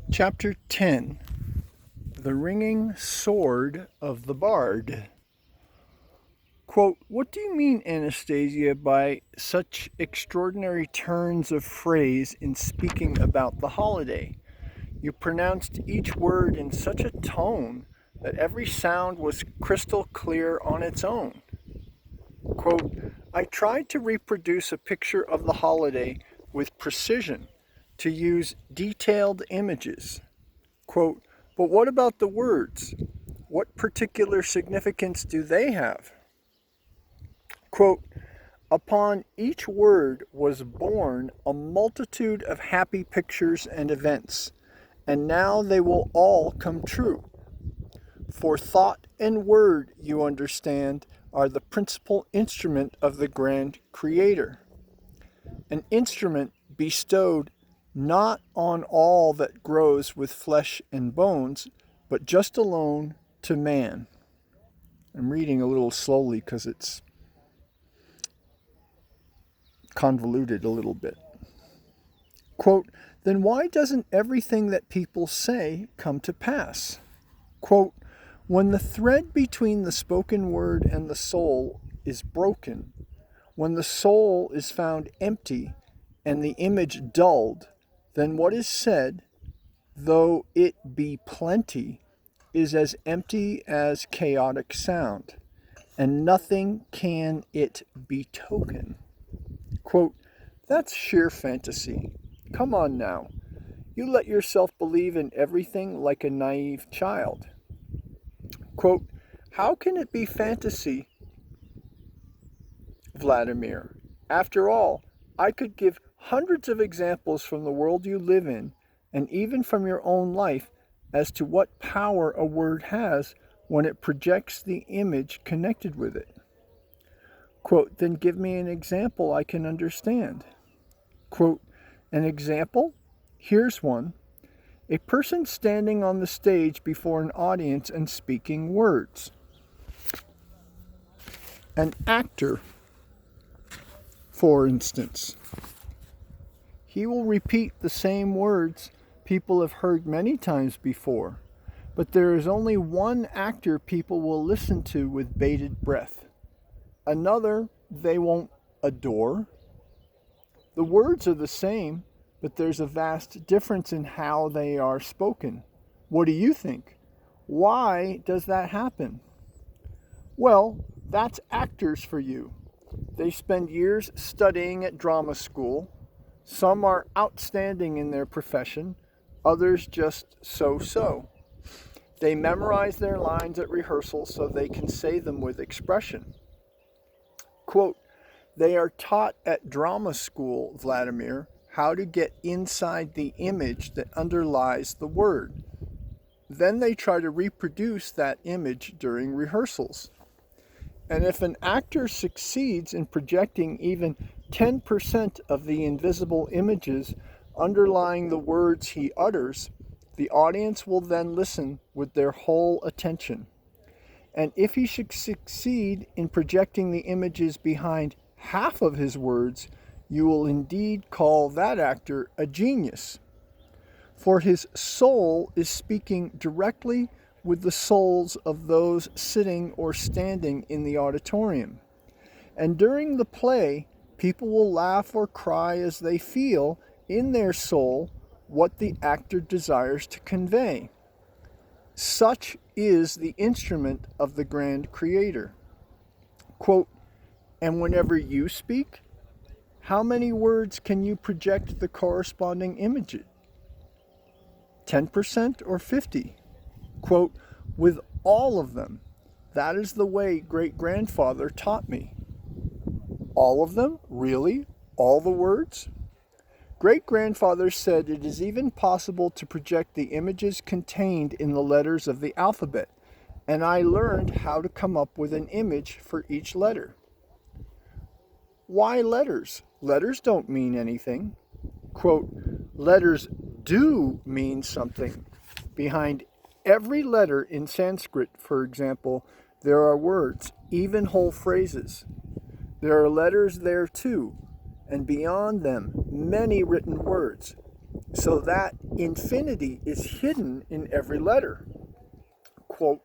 Chapter 10 The Ringing Sword of the Bard. Quote, "What do you mean, Anastasia, by such extraordinary turns of phrase in speaking about the holiday? You pronounced each word in such a tone that every sound was crystal clear on its own." Quote, "I tried to reproduce a picture of the holiday with precision, to use detailed images." Quote, "But what about the words? What particular significance do they have?" Quote, "Upon each word was born a multitude of happy pictures and events, and now they will all come true. For thought and word, you understand, are the principal instrument of the grand Creator. An instrument bestowed not on all that grows with flesh and bones, but just alone to man." I'm reading a little slowly because it's convoluted a little bit. Quote, "Then why doesn't everything that people say come to pass?" Quote, "When the thread between the spoken word and the soul is broken, when the soul is found empty and the image dulled, then what is said, though it be plenty, is as empty as chaotic sound, and nothing can it betoken." Quote, "That's sheer fantasy. Come on now. You let yourself believe in everything like a naive child." Quote, "How can it be fantasy, Vladimir? After all, I could give hundreds of examples from the world you live in, and even from your own life, as to what power a word has when it projects the image connected with it." Quote, "Then give me an example I can understand." Quote, "An example? Here's one. A person standing on the stage before an audience and speaking words. An actor, for instance. He will repeat the same words people have heard many times before, but there is only one actor people will listen to with bated breath. Another they won't adore. The words are the same, but there's a vast difference in how they are spoken. What do you think? Why does that happen?" Well, that's actors for you. They spend years studying at drama school. Some are outstanding in their profession, others just so-so. They memorize their lines at rehearsal so they can say them with expression. Quote, "They are taught at drama school, Vladimir, how to get inside the image that underlies the word. Then they try to reproduce that image during rehearsals. And if an actor succeeds in projecting even 10% of the invisible images underlying the words he utters, the audience will then listen with their whole attention. And if he should succeed in projecting the images behind half of his words, you will indeed call that actor a genius. For his soul is speaking directly with the souls of those sitting or standing in the auditorium. And during the play, people will laugh or cry as they feel in their soul what the actor desires to convey. Such is the instrument of the grand Creator." Quote, "And whenever you speak, how many words can you project the corresponding image? 10% or 50? Quote, "With all of them. That is the way great-grandfather taught me." All of them? Really? All the words? Great-grandfather said it is even possible to project the images contained in the letters of the alphabet, and I learned how to come up with an image for each letter." Why letters? Letters don't mean anything. Quote, "Letters do mean something. Behind every letter in Sanskrit, for example, there are words, even whole phrases. There are letters there too, and beyond them, many written words. so that infinity is hidden in every letter. Quote,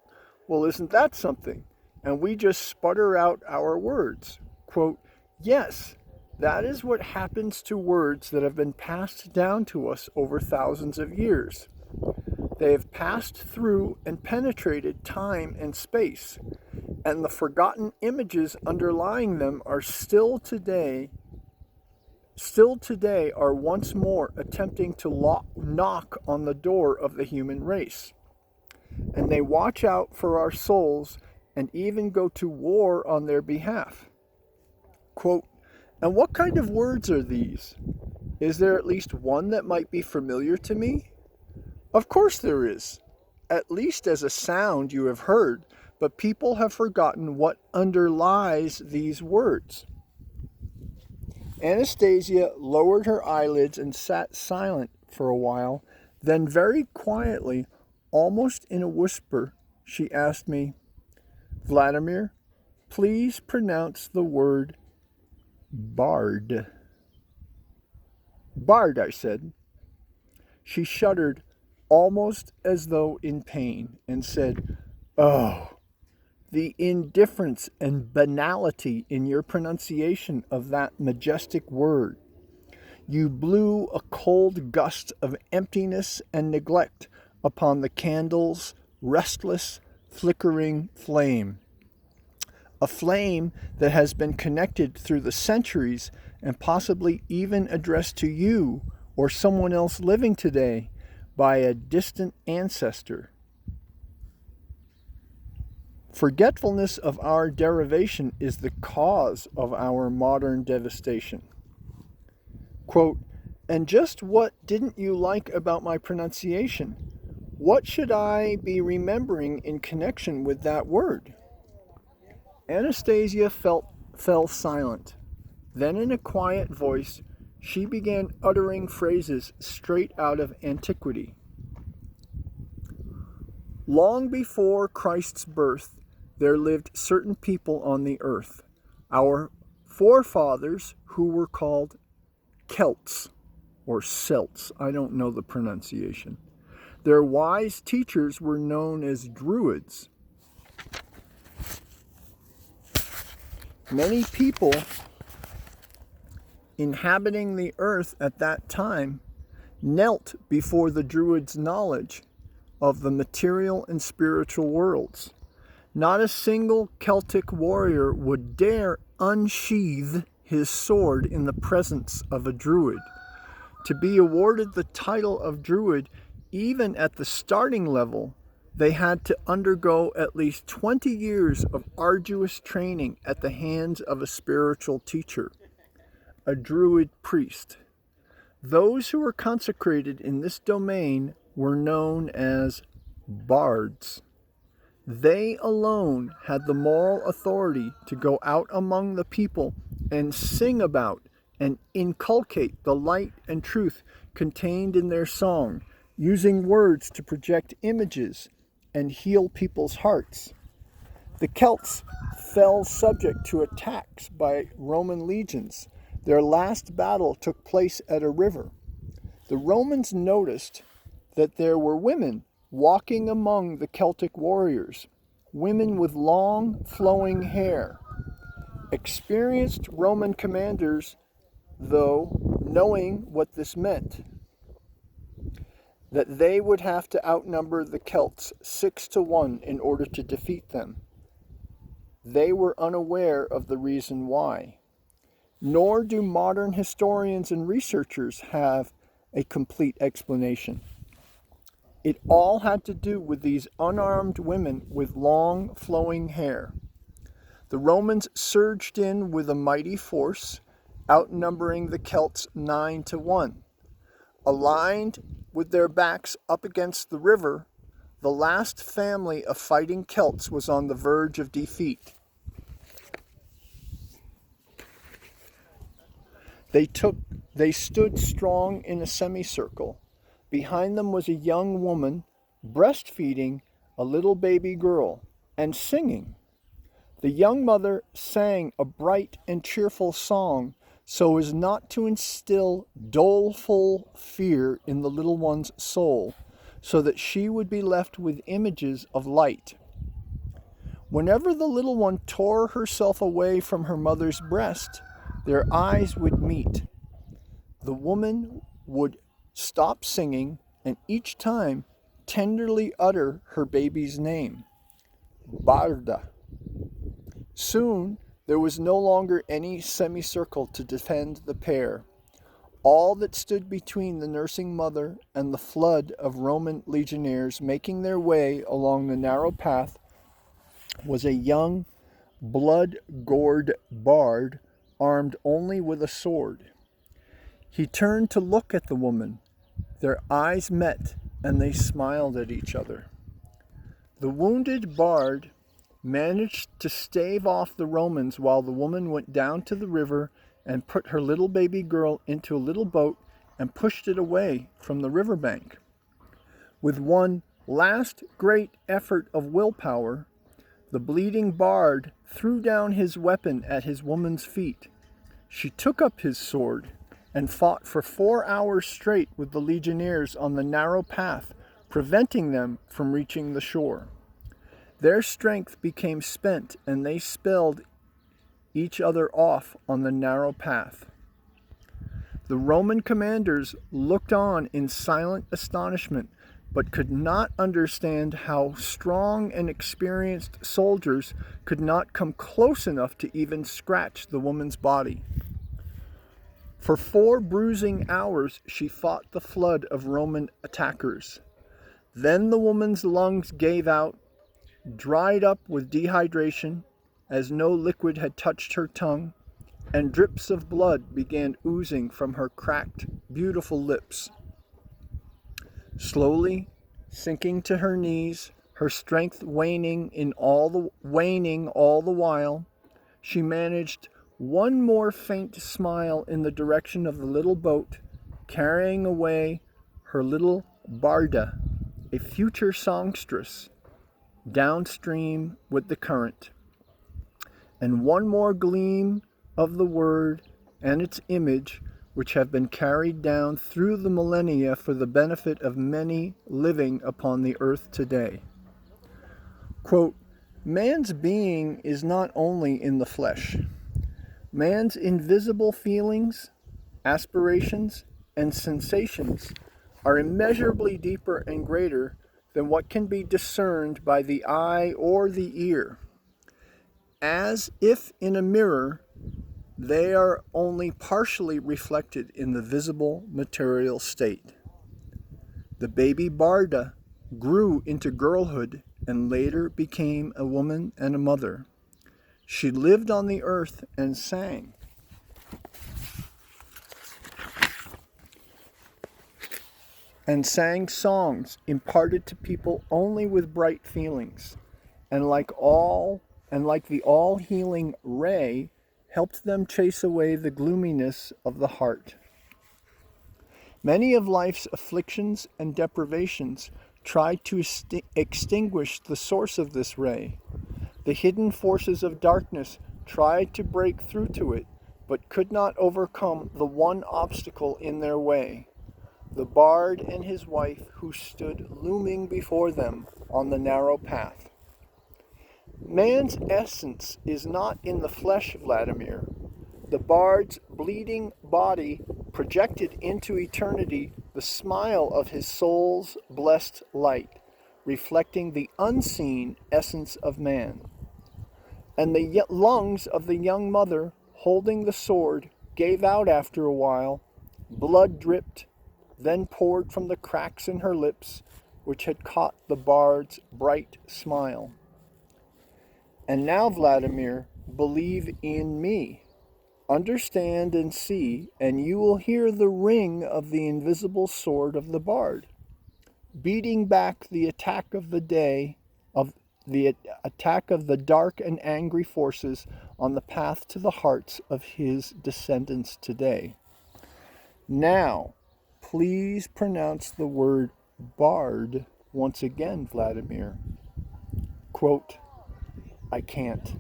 well, isn't that something? And we just sputter out our words. Quote, yes, that is what happens to words that have been passed down to us over thousands of years. They have passed through and penetrated time and space, and the forgotten images underlying them are still today are once more attempting to knock on the door of the human race. And they watch out for our souls and even go to war on their behalf. Quote, and what kind of words are these? Is there at least one that might be familiar to me? Of course there is. At least as a sound you have heard, but people have forgotten what underlies these words. Anastasia lowered her eyelids and sat silent for a while. Then very quietly, almost in a whisper, she asked me, Vladimir, please pronounce the word bard. Bard, I said. She shuddered, almost as though in pain, and said, oh, the indifference and banality in your pronunciation of that majestic word. You blew a cold gust of emptiness and neglect upon the candle's restless, flickering flame. A flame that has been connected through the centuries and possibly even addressed to you or someone else living today by a distant ancestor. Forgetfulness of our derivation is the cause of our modern devastation. Quote, and just what didn't you like about my pronunciation? What should I be remembering in connection with that word? Anastasia fell silent. Then in a quiet voice, she began uttering phrases straight out of antiquity. Long before Christ's birth, there lived certain people on the earth, our forefathers who were called Celts, or Celts, I don't know the pronunciation. Their wise teachers were known as Druids. Many people inhabiting the earth at that time knelt before the Druids' knowledge of the material and spiritual worlds. Not a single Celtic warrior would dare unsheathe his sword in the presence of a Druid. To be awarded the title of Druid, even at the starting level, they had to undergo at least 20 years of arduous training at the hands of a spiritual teacher, a Druid priest. Those who were consecrated in this domain were known as bards. They alone had the moral authority to go out among the people and sing about and inculcate the light and truth contained in their song, using words to project images and heal people's hearts. The Celts fell subject to attacks by Roman legions. Their last battle took place at a river. The Romans noticed that there were women walking among the Celtic warriors, women with long, flowing hair. Experienced Roman commanders, though, knowing what this meant, that they would have to outnumber the Celts 6-1 in order to defeat them. They were unaware of the reason why. Nor do modern historians and researchers have a complete explanation. It all had to do with these unarmed women with long, flowing hair. The Romans surged in with a mighty force, outnumbering the Celts 9-1. Aligned with their backs up against the river, the last family of fighting Celts was on the verge of defeat. They stood strong in a semicircle. Behind them was a young woman breastfeeding a little baby girl and singing. The young mother sang a bright and cheerful song so as not to instill doleful fear in the little one's soul, so that she would be left with images of light. Whenever the little one tore herself away from her mother's breast, their eyes would meet. The woman would stop singing and each time tenderly utter her baby's name, Barda. Soon there was no longer any semicircle to defend the pair. All that stood between the nursing mother and the flood of Roman legionnaires making their way along the narrow path was a young, blood-gored bard armed only with a sword. He turned to look at the woman. Their eyes met, and they smiled at each other. The wounded bard managed to stave off the Romans while the woman went down to the river and put her little baby girl into a little boat and pushed it away from the riverbank. With one last great effort of willpower, the bleeding bard threw down his weapon at his woman's feet. She took up his sword and fought for 4 hours straight with the legionnaires on the narrow path, preventing them from reaching the shore. Their strength became spent, and they spelled each other off on the narrow path. The Roman commanders looked on in silent astonishment, but could not understand how strong and experienced soldiers could not come close enough to even scratch the woman's body. For 4 bruising hours she fought the flood of Roman attackers. Then the woman's lungs gave out, dried up with dehydration, as no liquid had touched her tongue, and drips of blood began oozing from her cracked, beautiful lips. Slowly, sinking to her knees, her strength waning all the while, she managed one more faint smile in the direction of the little boat, carrying away her little Barda, a future songstress, downstream with the current. And one more gleam of the word and its image, which have been carried down through the millennia for the benefit of many living upon the earth today. Quote, man's being is not only in the flesh. Man's invisible feelings, aspirations, and sensations are immeasurably deeper and greater than what can be discerned by the eye or the ear. As if in a mirror, they are only partially reflected in the visible material state. The baby Barda grew into girlhood and later became a woman and a mother. She lived on the earth and sang. And sang songs imparted to people only with bright feelings, and like the all-healing ray, helped them chase away the gloominess of the heart. Many of life's afflictions and deprivations tried to extinguish the source of this ray. The hidden forces of darkness tried to break through to it, but could not overcome the one obstacle in their way, the bard and his wife who stood looming before them on the narrow path. Man's essence is not in the flesh, Vladimir. The bard's bleeding body projected into eternity the smile of his soul's blessed light, reflecting the unseen essence of man. And the lungs of the young mother, holding the sword, gave out after a while. Blood dripped, then poured from the cracks in her lips, which had caught the bard's bright smile. And now, Vladimir, believe in me. Understand and see, and you will hear the ring of the invisible sword of the bard, beating back the attack of the dark and angry forces on the path to the hearts of his descendants today. Now, please pronounce the word bard once again, Vladimir. Quote, I can't.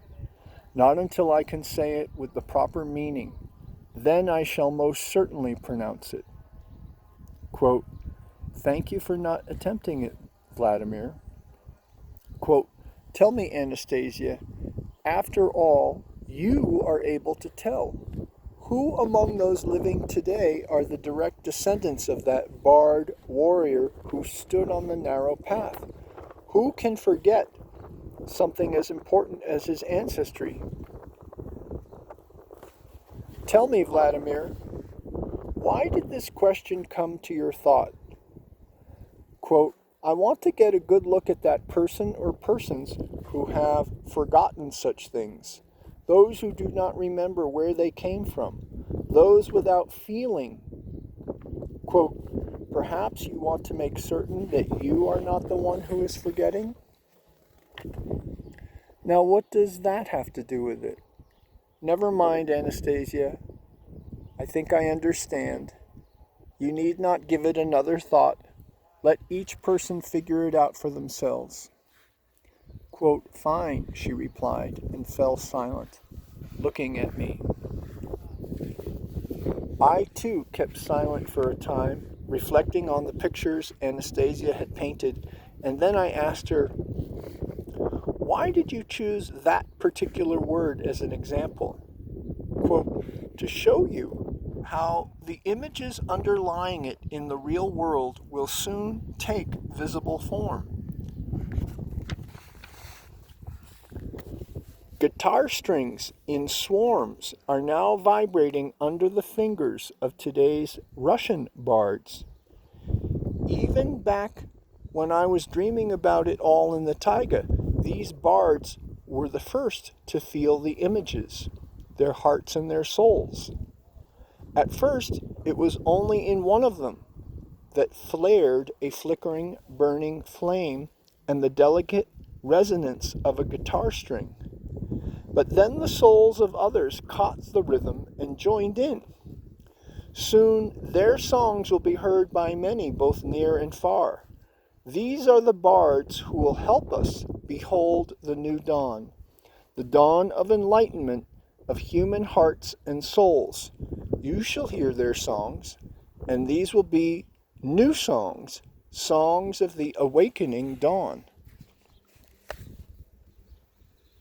Not until I can say it with the proper meaning. then I shall most certainly pronounce it. Quote, thank you for not attempting it, Vladimir. Quote, tell me, Anastasia, after all, you are able to tell. Who among those living today are the direct descendants of that barred warrior who stood on the narrow path? Who can forget something as important as his ancestry? Tell me, Vladimir, why did this question come to your thought? Quote, I want to get a good look at that person or persons who have forgotten such things, those who do not remember where they came from, those without feeling. Quote, perhaps you want to make certain that you are not the one who is forgetting? Now, what does that have to do with it? Never mind, Anastasia. I think I understand. You need not give it another thought. Let each person figure it out for themselves. Quote, fine, she replied, and fell silent, looking at me. I, too, kept silent for a time, reflecting on the pictures Anastasia had painted, and then I asked her, why did you choose that particular word as an example? Quote, to show you how the images underlying it in the real world will soon take visible form. Guitar strings in swarms are now vibrating under the fingers of today's Russian bards. Even back when I was dreaming about it all in the taiga, these bards were the first to feel the images, their hearts and their souls. At first, it was only in one of them that flared a flickering, burning flame and the delicate resonance of a guitar string. But then the souls of others caught the rhythm and joined in. Soon their songs will be heard by many, both near and far. These are the bards who will help us behold the new dawn, the dawn of enlightenment of human hearts and souls. You shall hear their songs, and these will be new songs, songs of the awakening dawn.